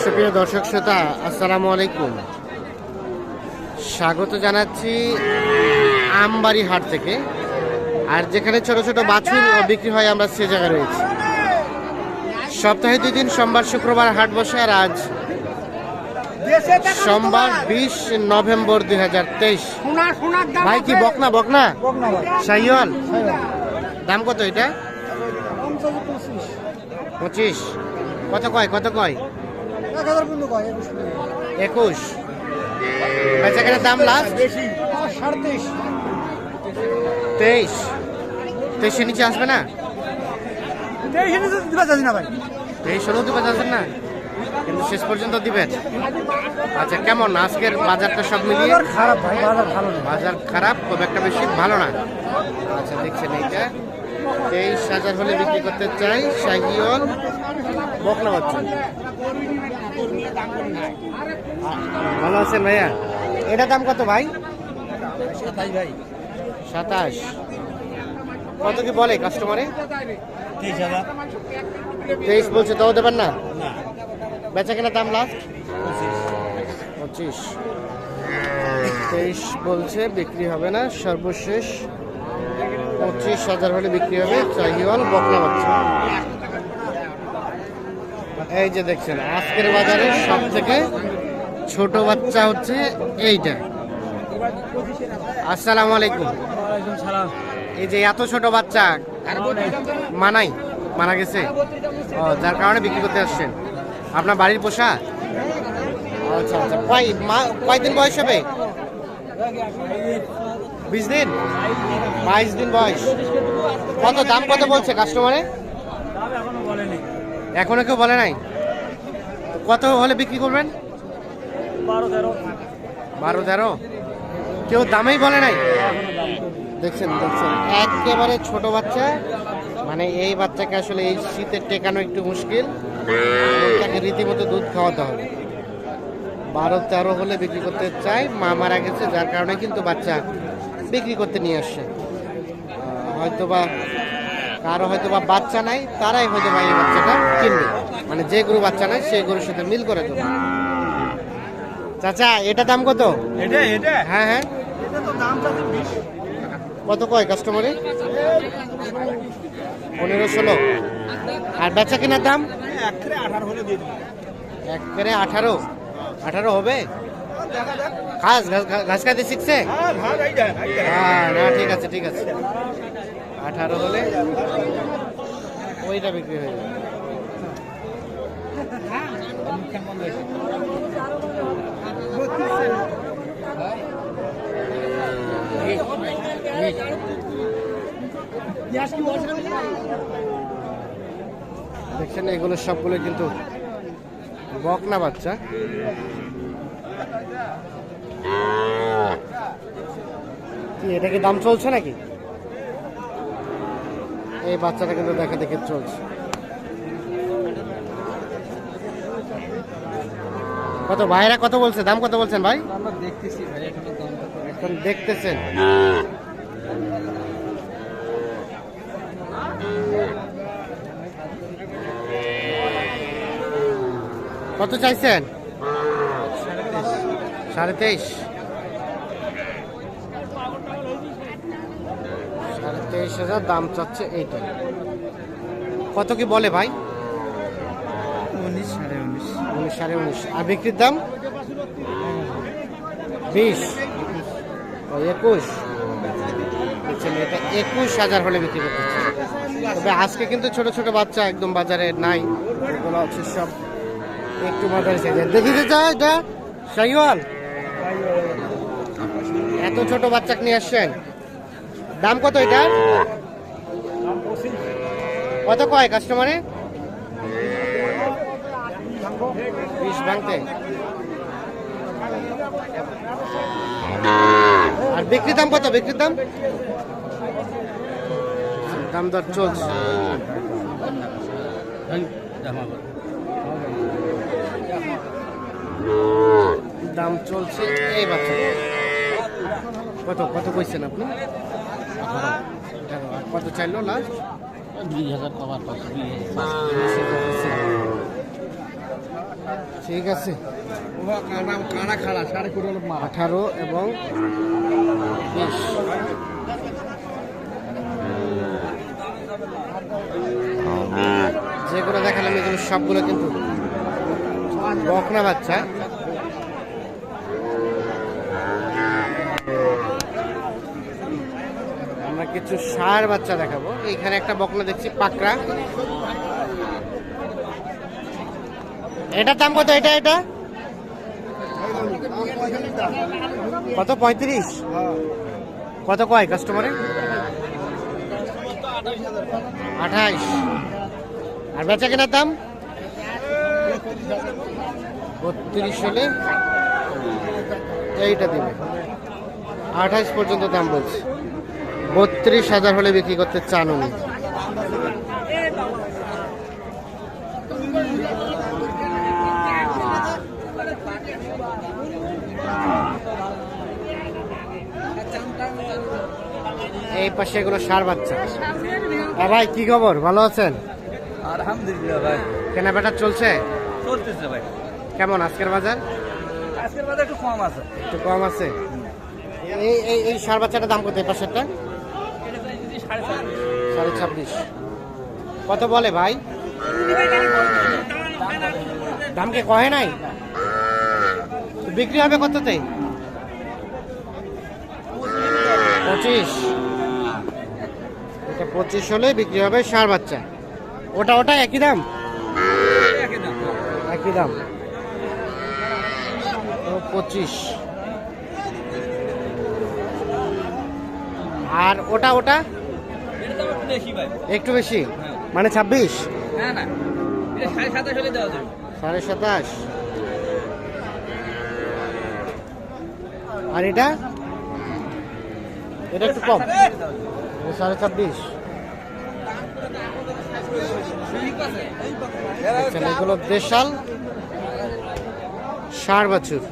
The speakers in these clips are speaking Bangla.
সুপ্রিয় দর্শক শ্রোতা, আসসালামু আলাইকুম। স্বাগত জানাচ্ছি আমবাড়ি হাট থেকে। আর যেখানে ছোট ছোট বাছুর বিক্রি হয়, আমরা সে জায়গায় রয়েছি। সপ্তাহে 2 দিন, সোমবার শুক্রবার হাট বসে। আর আজ সোমবার 20 নভেম্বর 2023। ভাই কি বকনা বকনা শাহিওয়াল? দাম কত এটা? 25। কত কয়? 21। বেচাকেনার দাম লাস্ট 23। 23 নিচে আসবে না? 23 দিতে পারছেন না, কিন্তু শেষ পর্যন্ত দিবেন। আচ্ছা, কেমন আজকের বাজারটা সব মিলিয়ে? খারাপ ভাই, বাজার ভালো না। বাজার খারাপ, খুব একটা বেশি ভালো না। আচ্ছা, দেখছেন এইটা 23,000 হলে বিক্রি করতে চাই। শাহিওয়াল বকনা বাচ্চা। ভালো আছেন ভাইয়া? এটা দাম কত ভাই? 27। কত কি বলে কাস্টমারে? 23 বলছে, তাও দেবেন না? বেচা কেনার দাম লাস্ট 25। 23 বলছে, বিক্রি হবে না। সর্বশেষ 25,000 হলে বিক্রি হবে। শাহিওয়াল বকনা বাচ্চা। এই যে দেখছেন, আজকের বাজারে সব থেকে ছোট বাচ্চা হচ্ছে এইটা। আসসালামু আলাইকুম। এই যে এত ছোট বাচ্চা মারা গেছে, যার কারণে বিক্রি করতে আসছেন। আপনার বাড়ির পোষা? আচ্ছা আচ্ছা। কয়দিন বয়স হবে? 20 দিন, 22 দিন বয়স। কত দাম কত বলছে কাস্টমারে? এখনো কেউ বলে নাই। কত হলে বিক্রি করবেন? 12-13। কেউ দামেই বলে নাই। দেখছেন একেবারে ছোট বাচ্চা। মানে এই বাচ্চাকে আসলে এই শীতে টেকানো একটু মুশকিল। তাকে রীতিমতো দুধ খাওয়াতে হবে। 12-13 হলে বিক্রি করতে চাই। মা মারা গেছে, যার কারণে কিন্তু বাচ্চা বিক্রি করতে নিয়ে আসছে। হয়তোবা কারো হয়তোবা বাচ্চা নাই, তারাই হয়তোবা এই বাচ্চাটা কিনবে। মানে যে গরু বাচ্চা নাই, সেই গরুর সাথে মিল করে দেবে। চাচা, এটা দাম কত? হ্যাঁ হ্যাঁ, কত কয় কাস্টমারে? 15-16। আর বেচা কেনার দাম? 18 হবে। ঘাস খাইতে শিখছে? না, ঠিক আছে 18 হলে ওইটা বিক্রি হয়ে যাবে। দেখছেন, এগুলো সবগুলো কিন্তু বকনা বাচ্চা। কি এটা কি দাম চলছে নাকি? এই বাচ্চাটা কিন্তু দেখা দেখে চলছে। কত ভাইরা কত বলছে? দাম কত বলছেন ভাই? এখন দেখতেছেন। কত চাইছেন? 23.5। 23,000 দাম চাচ্ছে এইটা। কত কি বলে ভাই? 19, 19.5। আর বিক্রির দাম 20, 21। এটা 21,000 হলে বিক্রি করতে। তবে আজকে কিন্তু ছোট ছোট বাচ্চা একদম বাজারে নাই। এগুলো হচ্ছে সব একটু মাঝারি সাইজের। দেখিতে চাই এটা শাহিওয়াল। এত ছোট বাচ্চা নিয়ে আসছেন, দাম কত এটা? কত কয় কাস্টমারে? 20 ভাঙতে। আর বিক্রির দাম কত? বিক্রির দাম দর চলছে। দাম চলছে এই বাচ্চা। কত কত কইছেন আপনি? কত চাইলো লাস্ট? 20,000 কভার পাচ্ছে। ঠিক আছে, কানা খাড়া 18.5 মারা। 18 এবং 20। যেগুলো দেখালাম এগুলো সবগুলো কিন্তু বকনা বাচ্চা। আমরা কিছু ষাঁড় বাচ্চা দেখাবো। এইখানে একটা বকনা দেখছি পাকড়া। এটার দাম কত? এটা এটা কত? 35। কত কয় কাস্টমারে? 28। আর বেচা কেনার দাম 32 হলে এইটা দিবে। 28 পর্যন্ত দাম বলছে। 32,000 হলে বিক্রি করতে চান উনি। এই পাশে এগুলো ষাঁড় বাচ্চা। ভাই কি খবর, ভালো আছেন? আলহামদুলিল্লাহ ভাই, কেনাবেটা চলছে? চলতেছে ভাই। কেমন আজকের বাজার? আজকের বাজার একটু কম আছে। একটু কম আছে। এই এই এই ষাঁড় বাচ্চাটার দাম কত? এই পাশেরটা 26.5। কত বলে ভাই? দামকে কহে নাই? তো বিক্রি হবে কততে? 25। এটা 25 হলে বিক্রি হবে ষাঁড় বাচ্চা। ওটা ওটা একই দাম? একই দাম। 25। আর ওটা ওটা একটু বেশি, মানে 26। 27.5। আর এটা এটা একটু কম, 26.5। এগুলো দেশাল ষাঁড় বাছুর।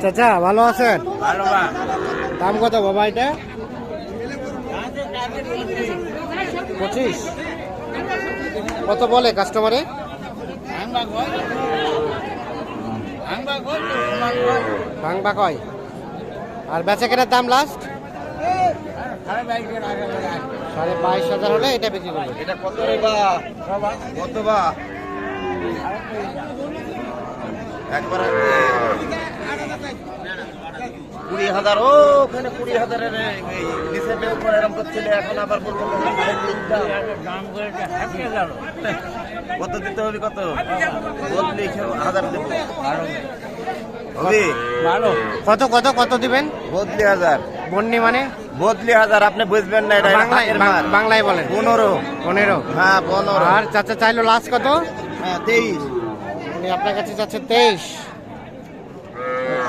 চাচা ভালো আছেন? দাম কত বাবা এটা? 25। কত বলে কাস্টমারে? ভাঙবা কয়? আর বেচা কেনার দাম লাস্ট 22,500 হলে এটা বিক্রি করবে। এটা কত রে বা? কত বা? একবার 20,000। ও ওখানে 20,000 এর নিচে বের করে এরকম করছিল, এখন আবার বলবো কত দিতে হবে? কত বদলি 1,000 দেবো। হবে কত কত কত দিবেন? বদলি 1,000। বন্নি মানে বদলি 1,000 আপনি বুঝবেন না, এটা বাংলায় বাংলায় বলেন। 15। 15। হ্যাঁ 15। আর চাচা চাইলো লাস্ট কত? হ্যাঁ 23। উনি আপনার কাছে যাচ্ছে 23।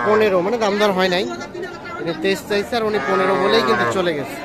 15 মানে দাম দর হয় নাই। 23 চাইছে আর উনি 15 বলেই কিন্তু চলে গেছে।